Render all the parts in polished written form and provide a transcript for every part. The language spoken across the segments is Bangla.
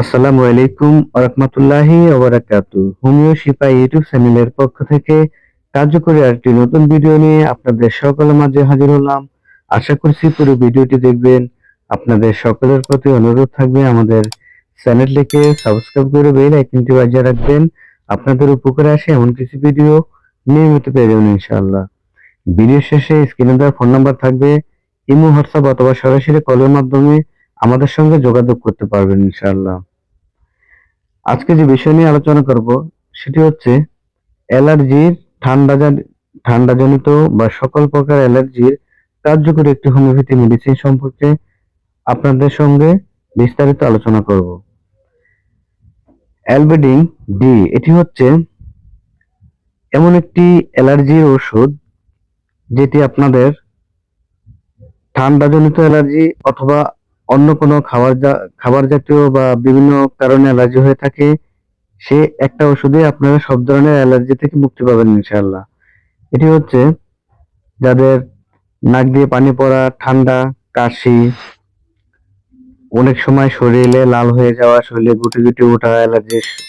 আসসালামু আলাইকুম ওয়া রাহমাতুল্লাহি ওয়া বারাকাতুহু। হোমিও শিফা ইউটিউব চ্যানেলের পক্ষ থেকে কার্যকরী আরেকটি নতুন ভিডিও নিয়ে আপনাদের সকলের মাঝে হাজির হলাম। আশা করছি পুরো ভিডিওটি দেখবেন। আপনাদের সকলের প্রতি অনুরোধ থাকবে আমাদের চ্যানেলটিকে সাবস্ক্রাইব করে বেল আইকনটি বাজিয়ে রাখবেন। আপনাদের উপকারে আসে এমন কিছু ভিডিও নিয়মিত পেয়ে যাবেন ইনশাআল্লাহ। ভিডিও শেষে স্ক্রিনে দেওয়া ফোন নাম্বার থাকবে। ইমো, হোয়াটসঅ্যাপ অথবা সরাসরি কলের মাধ্যমে আমাদের সঙ্গে যোগাযোগ করতে পারবেন ইনশাআল্লাহ। আজকে যে বিষয় নিয়ে আলোচনা করব সেটি হচ্ছে অ্যালার্জির ঠান্ডাজনিত বা সকল প্রকার অ্যালার্জির কার্যকরী একটি হোমিওপ্যাথি মেডিসিন সম্পর্কে আপনাদের সঙ্গে বিস্তারিত আলোচনা করব। অ্যালবেডিং ডি এটি হচ্ছে এমন একটি অ্যালার্জির ওষুধ যেটি আপনাদের ঠান্ডাজনিত অ্যালার্জি অথবা অন্য কোনো খাবার জাতীয় বা বিভিন্ন কারণে অ্যালার্জি হয়ে থাকে, সে একটা ওষুধে আপনারা সব ধরনের অ্যালার্জি থেকে মুক্তি পাবেন ইনশাআল্লাহ। এটি হচ্ছে যাদের নাক দিয়ে পানি পড়া, ঠান্ডা, কাশি, অনেক সময় শরীরে লাল হয়ে যাওয়া, শরীরে গুটি গুটি ওঠা,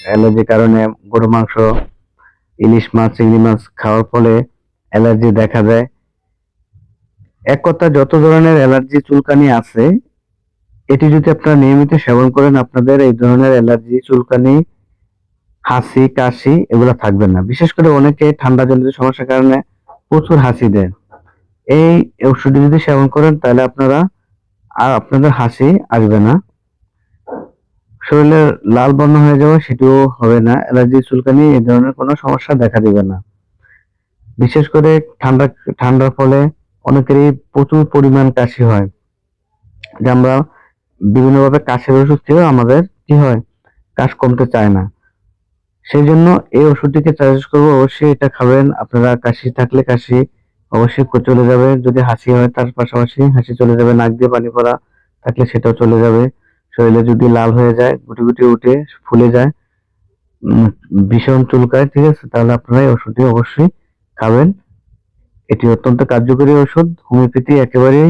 অ্যালার্জির কারণে গরু মাংস, ইলিশ মাছ, চিংড়ি মাছ খাওয়ার ফলে অ্যালার্জি দেখা যায়। এক কথা যত ধরনের অ্যালার্জি চুলকানি আছে, এটি যদি আপনারা নিয়মিত সেবন করেন আপনাদের এই ধরনের অ্যালার্জি, চুলকানি, হাঁচি, কাশি এগুলো থাকবে না। বিশেষ করে অনেকে ঠান্ডা জনিত সমস্যার কারণে প্রচুর হাঁচি দেন। এই ওষুধটি যদি সেবন করেন তাহলে আপনাদের হাঁচি আসবে না, শরীরের লাল বর্ণ হয়ে যাওয়া সেটিও হবে না, অ্যালার্জি, চুলকানি এই ধরনের কোনো সমস্যা দেখা দিবে না। বিশেষ করে ঠান্ডার ফলে অনেকেরই প্রচুর পরিমাণ কাশি হয়, যে আমরা বিভিন্নভাবে কাশির ওষুধ খেয়েও আমাদের কি হয়, কাশ কমতে চায় না। সেই জন্য এই ওষুধটিকে সাজেস্ট করবো, অবশ্যই এটা খাবেন। আপনারা কাশি থাকলে কাশি অবশ্যই চলে যাবে, যদি হাসি হয় তার পাশাপাশি হাসি চলে যাবে, নাক দিয়ে পানি পড়া থাকলে সেটাও চলে যাবে, শরীরে যদি লাল হয়ে যায়, গুটি গুটি উঠে ফুলে যায়, উম, ভীষণ চুলকায়, ঠিক আছে, তাহলে আপনারা এই ওষুধটি অবশ্যই খাবেন। এটি অত্যন্ত কার্যকরী ওষুধ, হোমিওপ্যাথি একেবারেই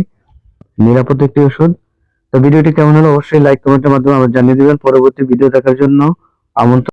নিরাপদ একটি ওষুধ। তো ভিডিওটি কেমন হলো অবশ্যই লাইক কমেন্টের মাধ্যমে আমাদের জানিয়ে দিবেন। পরবর্তী ভিডিও দেখার জন্য আমন্ত্রণ।